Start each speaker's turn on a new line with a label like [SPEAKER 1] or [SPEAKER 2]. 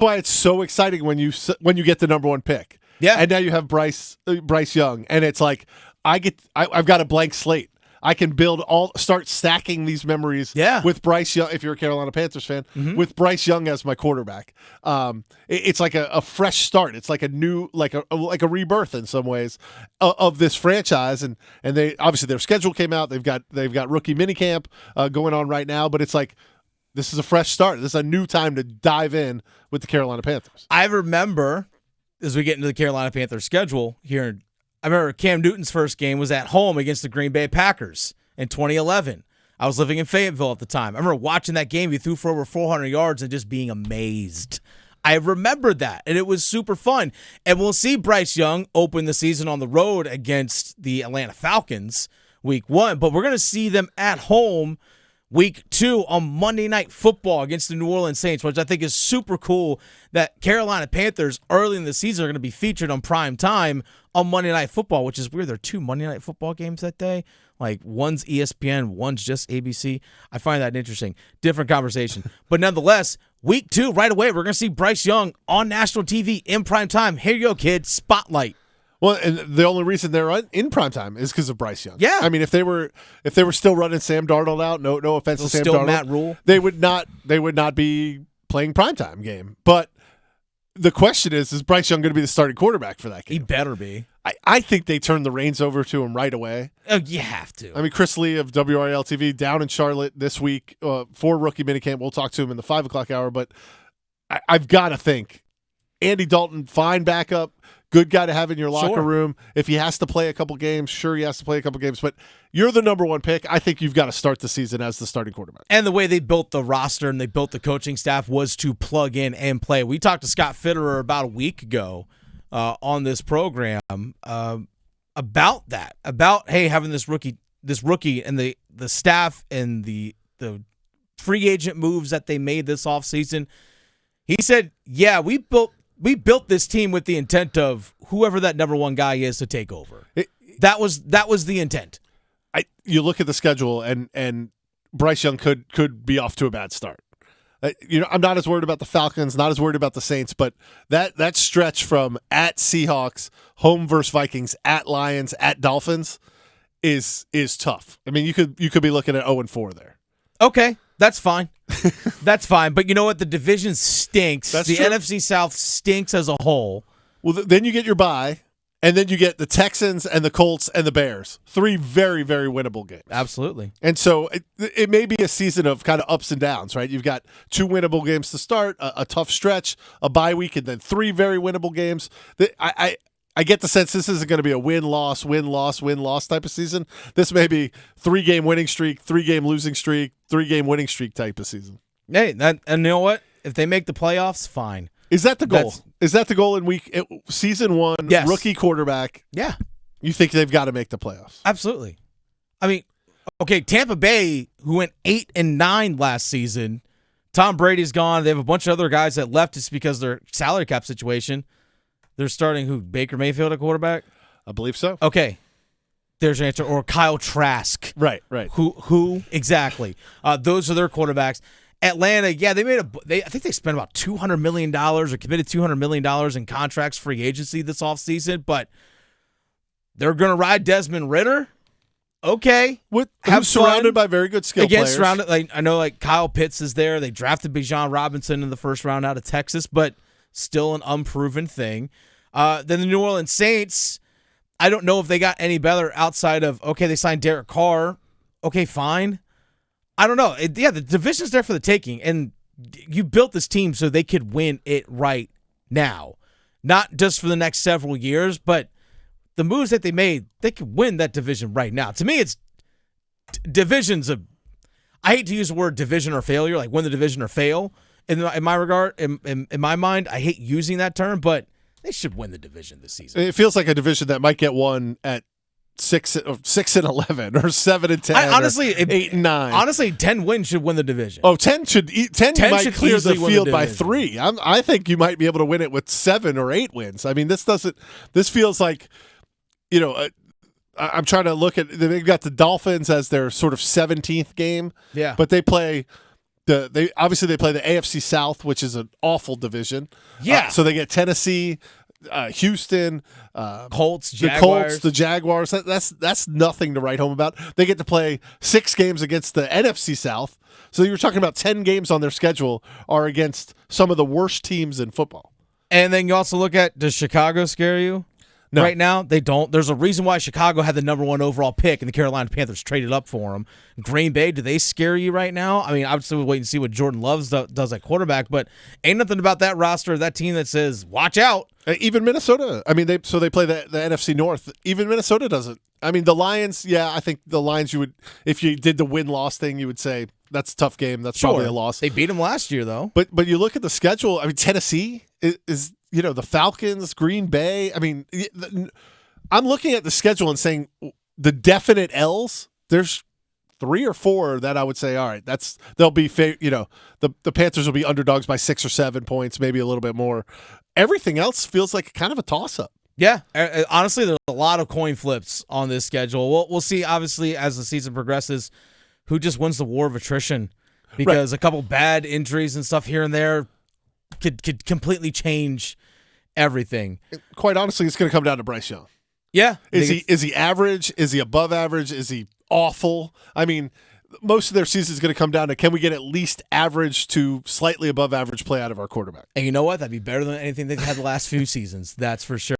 [SPEAKER 1] why it's so exciting when you get the number one pick.
[SPEAKER 2] Yeah.
[SPEAKER 1] And now you have Bryce Young, and it's like I've got a blank slate. I can start stacking these memories with Bryce Young, if you're a Carolina Panthers fan, with Bryce Young as my quarterback. It's like a fresh start. It's like a new, like a rebirth in some ways of this franchise. And they obviously their schedule came out. They've got rookie minicamp going on right now, but it's like this is a fresh start. This is a new time to dive in with the Carolina Panthers.
[SPEAKER 2] I remember as we get into the Carolina Panthers schedule here, I remember Cam Newton's first game was at home against the Green Bay Packers in 2011. I was living in Fayetteville at the time. I remember watching that game. He threw for over 400 yards and just being amazed. I remembered that, and it was super fun. And we'll see Bryce Young open the season on the road against the Atlanta Falcons week 1, but we're going to see them at home week 2 on Monday Night Football against the New Orleans Saints, which I think is super cool that Carolina Panthers early in the season are going to be featured on prime time on Monday Night Football, which is weird. There are 2 Monday Night Football games that day. Like, one's ESPN, one's just ABC. I find that interesting. Different conversation. But nonetheless, week 2, right away, we're going to see Bryce Young on national TV in prime time. Here you go, kid. Spotlight.
[SPEAKER 1] Well, and the only reason they're in primetime is because of Bryce Young.
[SPEAKER 2] Yeah,
[SPEAKER 1] I mean, if they were still running Sam Darnold out, no offense to Sam
[SPEAKER 2] still
[SPEAKER 1] Darnold,
[SPEAKER 2] Matt Rule,
[SPEAKER 1] they would not be playing primetime game. But the question is Bryce Young going to be the starting quarterback for that game?
[SPEAKER 2] He better be.
[SPEAKER 1] I think they turn the reins over to him right away.
[SPEAKER 2] You have to.
[SPEAKER 1] I mean, Chris Lee of WRL TV down in Charlotte this week for rookie minicamp. We'll talk to him in the 5 o'clock hour, but I've got to think Andy Dalton, fine backup. Good guy to have in your locker room. If he has to play a couple games, sure he has to play a couple games. But you're the number one pick. I think you've got to start the season as the starting quarterback.
[SPEAKER 2] And the way they built the roster and they built the coaching staff was to plug in and play. We talked to Scott Fitterer about a week ago on this program about that. About, hey, having this rookie and the staff and the free agent moves that they made this offseason. He said, yeah, we built this team with the intent of whoever that number one guy is to take over. That was the intent.
[SPEAKER 1] You look at the schedule, and Bryce Young could be off to a bad start. I'm not as worried about the Falcons, not as worried about the Saints, but that stretch from at Seahawks, home versus Vikings, at Lions, at Dolphins is tough. I mean, you could be looking at 0-4 there.
[SPEAKER 2] Okay, that's fine. That's fine. But you know what? The division stinks.
[SPEAKER 1] That's
[SPEAKER 2] the
[SPEAKER 1] true.
[SPEAKER 2] NFC South stinks as a whole.
[SPEAKER 1] Well, then you get your bye, and then you get the Texans and the Colts and the Bears. 3 very, very winnable games.
[SPEAKER 2] Absolutely.
[SPEAKER 1] And so it may be a season of kind of ups and downs, right? You've got 2 winnable games to start, a tough stretch, a bye week, and then 3 very winnable games. I get the sense this isn't going to be a win-loss, win-loss, win-loss type of season. This may be 3-game winning streak, 3-game losing streak, 3-game winning streak type of season.
[SPEAKER 2] Hey, and you know what? If they make the playoffs, fine.
[SPEAKER 1] Is that the goal? Is that the goal in season 1,
[SPEAKER 2] yes.
[SPEAKER 1] Rookie quarterback?
[SPEAKER 2] Yeah.
[SPEAKER 1] You think they've got to make the playoffs?
[SPEAKER 2] Absolutely. I mean, okay, Tampa Bay, who went 8-9 last season, Tom Brady's gone. They have a bunch of other guys that left just because of their salary cap situation. They're starting who? Baker Mayfield at quarterback?
[SPEAKER 1] I believe so.
[SPEAKER 2] Okay. There's your answer. Or Kyle Trask.
[SPEAKER 1] Right.
[SPEAKER 2] Who exactly? Those are their quarterbacks. Atlanta, yeah, I think they spent about $200 million or committed $200 million in contracts free agency this offseason, but they're going to ride Desmond Ridder. Okay.
[SPEAKER 1] Who's surrounded by very good skill players.
[SPEAKER 2] Surrounded, I know Kyle Pitts is there. They drafted Bijan Robinson in the first round out of Texas, but still an unproven thing. Then the New Orleans Saints, I don't know if they got any better outside of, okay, they signed Derek Carr. Okay, fine. I don't know. The division's there for the taking, and you built this team so they could win it right now. Not just for the next several years, but the moves that they made, they could win that division right now. To me, it's divisions of, I hate to use the word division or failure, like win the division or fail. In my regard, in my mind, I hate using that term, but they should win the division this season.
[SPEAKER 1] It feels like a division that might get won at 6-11 or 7-10.
[SPEAKER 2] Honestly,
[SPEAKER 1] 8-9.
[SPEAKER 2] Honestly, 10 wins should win the division.
[SPEAKER 1] Oh, 10 might clear the field by 3. I think you might be able to win it with 7 or 8 wins. I mean, this feels like, I'm trying to look at, they've got the Dolphins as their sort of 17th game.
[SPEAKER 2] Yeah.
[SPEAKER 1] But they play They obviously play the AFC South, which is an awful division.
[SPEAKER 2] Yeah.
[SPEAKER 1] So they get Tennessee, Houston,
[SPEAKER 2] Colts, Jaguars.
[SPEAKER 1] the Colts, the Jaguars. That's nothing to write home about. They get to play 6 games against the NFC South. So you're talking about 10 games on their schedule are against some of the worst teams in football.
[SPEAKER 2] And then you also look at, does Chicago scare you?
[SPEAKER 1] No.
[SPEAKER 2] Right now, they don't. There's a reason why Chicago had the number 1 overall pick and the Carolina Panthers traded up for him. Green Bay, do they scare you right now? I mean, obviously we'll wait and see what Jordan Love does at quarterback, but ain't nothing about that roster, that team that says, watch out.
[SPEAKER 1] Even Minnesota. I mean, they play the NFC North. Even Minnesota doesn't. I mean, the Lions, I think the Lions, you would, if you did the win-loss thing, you would say, that's a tough game. That's probably a loss.
[SPEAKER 2] They beat them last year, though.
[SPEAKER 1] But you look at the schedule, I mean, Tennessee is the Falcons, Green Bay. I mean, I'm looking at the schedule and saying the definite L's, there's 3 or 4 that I would say, all right, they'll be, the Panthers will be underdogs by 6 or 7 points, maybe a little bit more. Everything else feels like kind of a toss-up.
[SPEAKER 2] Yeah, honestly, there's a lot of coin flips on this schedule. We'll see, obviously, as the season progresses, who just wins the war of attrition, because a couple bad injuries and stuff here and there could completely change everything.
[SPEAKER 1] Quite honestly, it's going to come down to Bryce Young.
[SPEAKER 2] Yeah.
[SPEAKER 1] Is he average? Is he above average? Is he awful? I mean, most of their season is going to come down to, can we get at least average to slightly above average play out of our quarterback?
[SPEAKER 2] And you know what? That'd be better than anything they've had the last few seasons. That's for sure.